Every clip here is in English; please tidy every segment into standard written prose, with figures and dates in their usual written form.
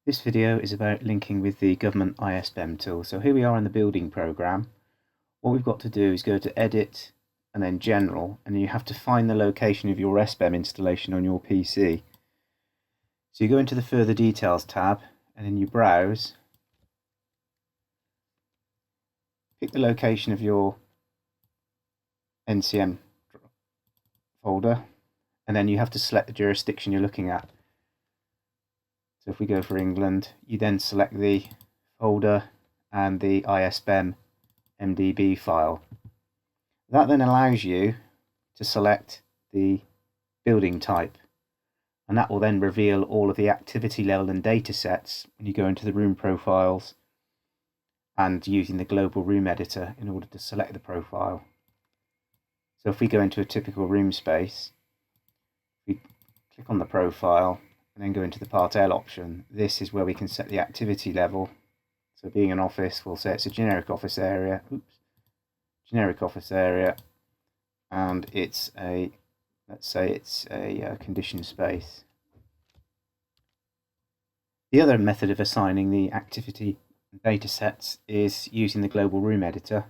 This video is about linking with the government ISBEM tool. So here we are in the building program. What we've got to do is go to Edit and then General, and you have to find the location of your SBEM installation on your PC. So you go into the Further Details tab and then you browse, pick the location of your NCM folder, and then you have to select the jurisdiction you're looking at. So if we go for England, you then select the folder and the ISBEM MDB file. That then allows you to select the building type, and that will then reveal all of the activity level and data sets when you go into the room profiles and using the global room editor in order to select the profile. So if we go into a typical room space, we click on the profile and then go into the Part L option. This is where we can set the activity level. So being an office, we'll say it's a generic office area. Generic office area, and it's a, let's say it's a conditioned space. The other method of assigning the activity data sets is using the global room editor.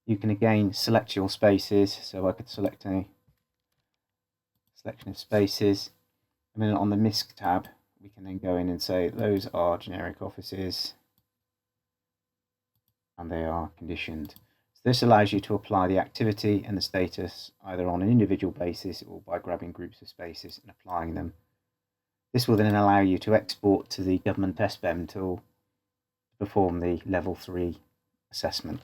You can again select your spaces, so I could select a selection of spaces, and then on the MISC tab we can then go in and say those are generic offices and they are conditioned. So this allows you to apply the activity and the status either on an individual basis or by grabbing groups of spaces and applying them. This will then allow you to export to the government SBEM tool to perform the level 3 assessment.